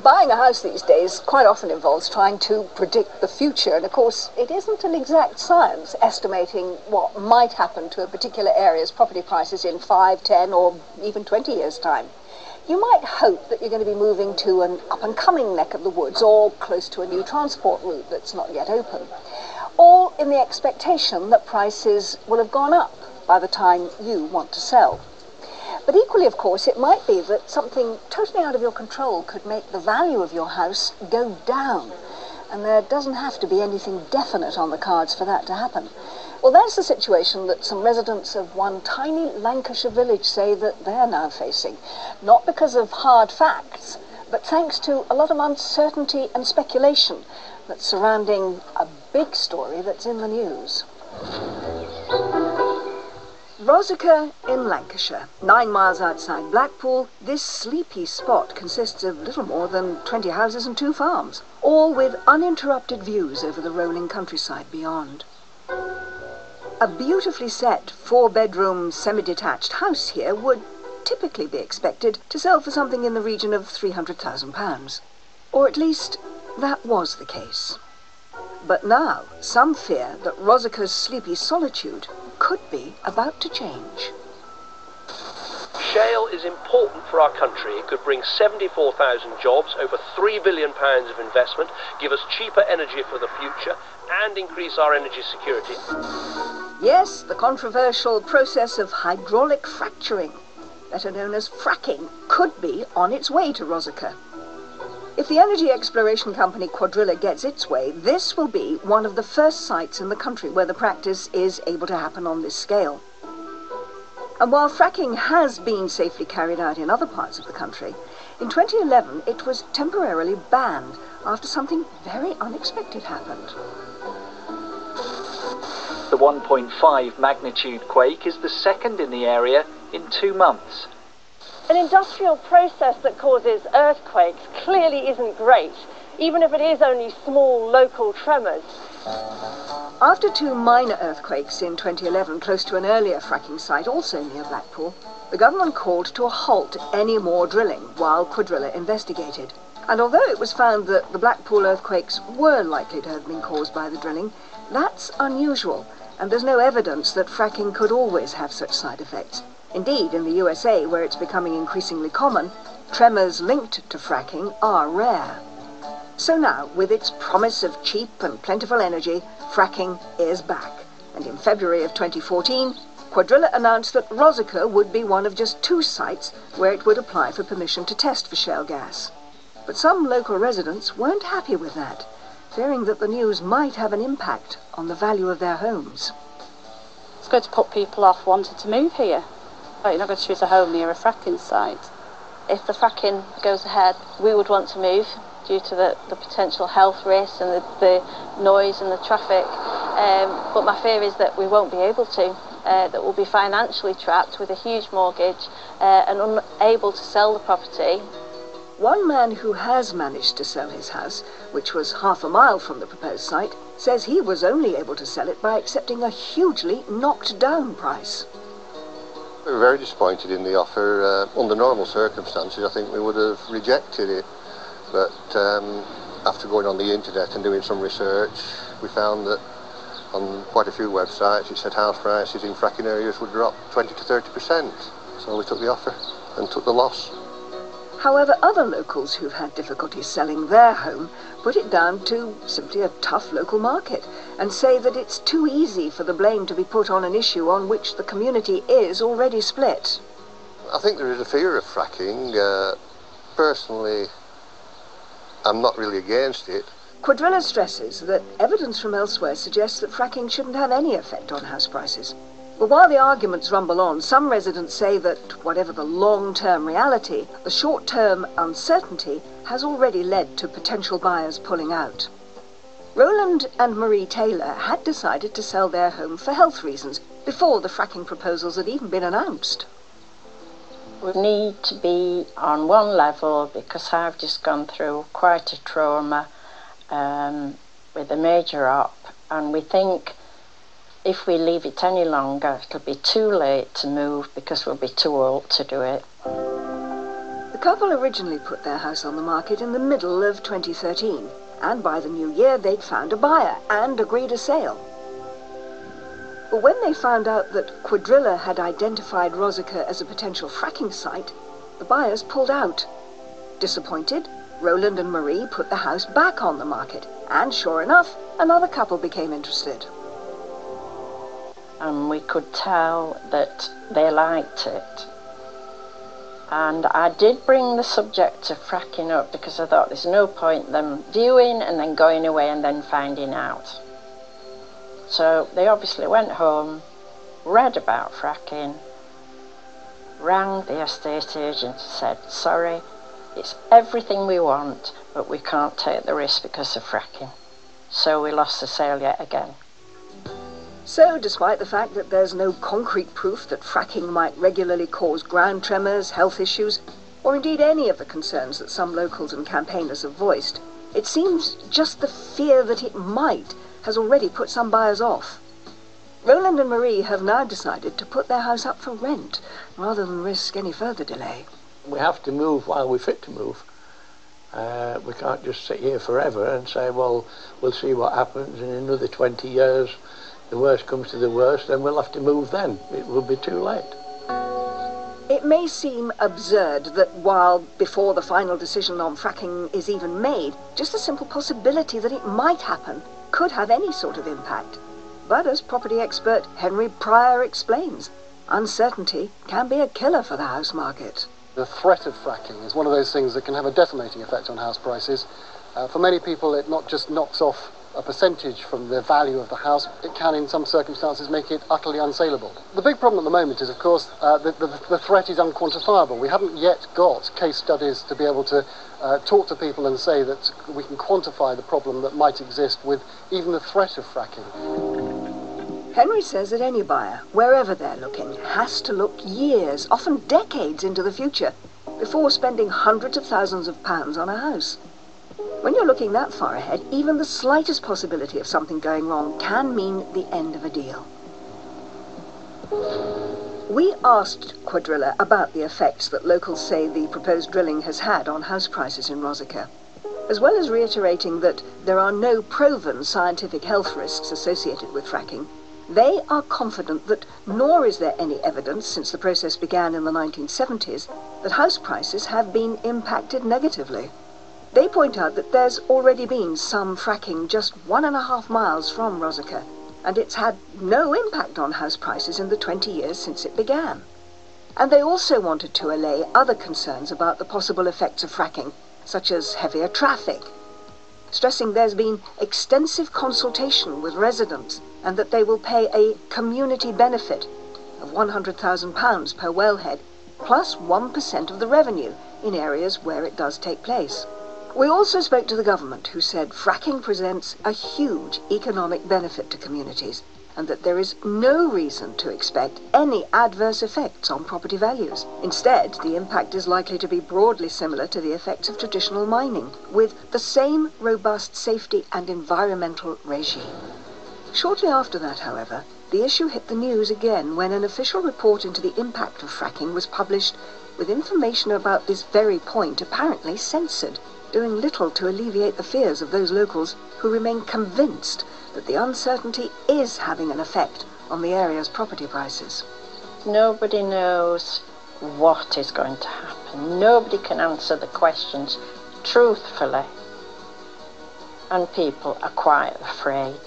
Buying a house these days quite often involves trying to predict the future, and of course it isn't an exact science estimating what might happen to a particular area's property prices in 5, 10 or even 20 years' time. You might hope that you're going to be moving to an up-and-coming neck of the woods or close to a new transport route that's not yet open, all in the expectation that prices will have gone up by the time you want to sell. But equally, of course, it might be that something totally out of your control could make the value of your house go down, and there doesn't have to be anything definite on the cards for that to happen. Well, that's the situation that some residents of one tiny Lancashire village say that they're now facing, not because of hard facts, but thanks to a lot of uncertainty and speculation that's surrounding a big story that's in the news. Rosica in Lancashire, 9 miles outside Blackpool, this sleepy spot consists of little more than 20 houses and 2 farms, all with uninterrupted views over the rolling countryside beyond. A beautifully set 4-bedroom semi-detached house here would typically be expected to sell for something in the region of £300,000. Or at least, that was the case. But now, some fear that Rosica's sleepy solitude could be about to change. Shale is important for our country. It could bring 74,000 jobs, over £3 billion of investment, give us cheaper energy for the future, and increase our energy security. Yes, the controversial process of hydraulic fracturing, better known as fracking, could be on its way to Rosica. If the energy exploration company Quadrilla gets its way, this will be one of the first sites in the country where the practice is able to happen on this scale. And while fracking has been safely carried out in other parts of the country, in 2011 it was temporarily banned after something very unexpected happened. The 1.5 magnitude quake is the second in the area in 2 months. An industrial process that causes earthquakes clearly isn't great, even if it is only small local tremors. After 2 minor earthquakes in 2011 close to an earlier fracking site also near Blackpool, the government called to a halt to any more drilling while Quadrilla investigated. And although it was found that the Blackpool earthquakes were likely to have been caused by the drilling, that's unusual, and there's no evidence that fracking could always have such side effects. Indeed, in the USA, where it's becoming increasingly common, tremors linked to fracking are rare. So now, with its promise of cheap and plentiful energy, fracking is back. And in February of 2014, Quadrilla announced that Rosica would be one of just 2 sites where it would apply for permission to test for shale gas. But some local residents weren't happy with that, fearing that the news might have an impact on the value of their homes. It's going to put people off wanting to move here. You're not going to choose a home near a fracking site. If the fracking goes ahead, we would want to move due to the potential health risks and the noise and the traffic. But my fear is that we won't be able to, that we'll be financially trapped with a huge mortgage and unable to sell the property. One man who has managed to sell his house, which was half a mile from the proposed site, says he was only able to sell it by accepting a hugely knocked down price. We were very disappointed in the offer. Under normal circumstances, I think we would have rejected it. But after going on the internet and doing some research, we found that on quite a few websites it said house prices in fracking areas would drop 20 to 30%. So we took the offer and took the loss. However, other locals who've had difficulty selling their home put it down to simply a tough local market and say that it's too easy for the blame to be put on an issue on which the community is already split. I think there is a fear of fracking. Personally, I'm not really against it. Quadrilla stresses that evidence from elsewhere suggests that fracking shouldn't have any effect on house prices. But while the arguments rumble on, some residents say that whatever the long-term reality, the short-term uncertainty has already led to potential buyers pulling out. Roland and Marie Taylor had decided to sell their home for health reasons before the fracking proposals had even been announced. We need to be on one level because I've just gone through quite a trauma with a major op, and we think if we leave it any longer, it'll be too late to move because we'll be too old to do it. The couple originally put their house on the market in the middle of 2013, and by the new year they'd found a buyer and agreed a sale. But when they found out that Quadrilla had identified Rosica as a potential fracking site, the buyers pulled out. Disappointed, Roland and Marie put the house back on the market, and sure enough, another couple became interested. And we could tell that they liked it. And I did bring the subject of fracking up because I thought there's no point them viewing and then going away and then finding out. So they obviously went home, read about fracking, rang the estate agent and said, sorry, it's everything we want, but we can't take the risk because of fracking. So we lost the sale yet again. So, despite the fact that there's no concrete proof that fracking might regularly cause ground tremors, health issues, or indeed any of the concerns that some locals and campaigners have voiced, it seems just the fear that it might has already put some buyers off. Roland and Marie have now decided to put their house up for rent, rather than risk any further delay. We have to move while we're fit to move. We can't just sit here forever and say, well, we'll see what happens in another 20 years. The worst comes to the worst, then we'll have to move then. It will be too late. It may seem absurd that while before the final decision on fracking is even made, just the simple possibility that it might happen could have any sort of impact. But as property expert Henry Pryor explains, uncertainty can be a killer for the house market. The threat of fracking is one of those things that can have a decimating effect on house prices. For many people, it not just knocks off a percentage from the value of the house, it can in some circumstances make it utterly unsaleable. The big problem at the moment is, of course, the threat is unquantifiable. We haven't yet got case studies to be able to talk to people and say that we can quantify the problem that might exist with even the threat of fracking. Henry says that any buyer, wherever they're looking, has to look years, often decades into the future before spending hundreds of thousands of pounds on a house. When you're looking that far ahead, even the slightest possibility of something going wrong can mean the end of a deal. We asked Quadrilla about the effects that locals say the proposed drilling has had on house prices in Rosica, as well as reiterating that there are no proven scientific health risks associated with fracking. They are confident that nor is there any evidence since the process began in the 1970s that house prices have been impacted negatively. They point out that there's already been some fracking just 1.5 miles from Rosica, and it's had no impact on house prices in the 20 years since it began. And they also wanted to allay other concerns about the possible effects of fracking, such as heavier traffic, stressing there's been extensive consultation with residents and that they will pay a community benefit of £100,000 per wellhead, plus 1% of the revenue in areas where it does take place. We also spoke to the government, who said fracking presents a huge economic benefit to communities and that there is no reason to expect any adverse effects on property values. Instead, the impact is likely to be broadly similar to the effects of traditional mining, with the same robust safety and environmental regime. Shortly after that, however, the issue hit the news again when an official report into the impact of fracking was published with information about this very point apparently censored, doing little to alleviate the fears of those locals who remain convinced that the uncertainty is having an effect on the area's property prices. Nobody knows what is going to happen. Nobody can answer the questions truthfully. And people are quite afraid.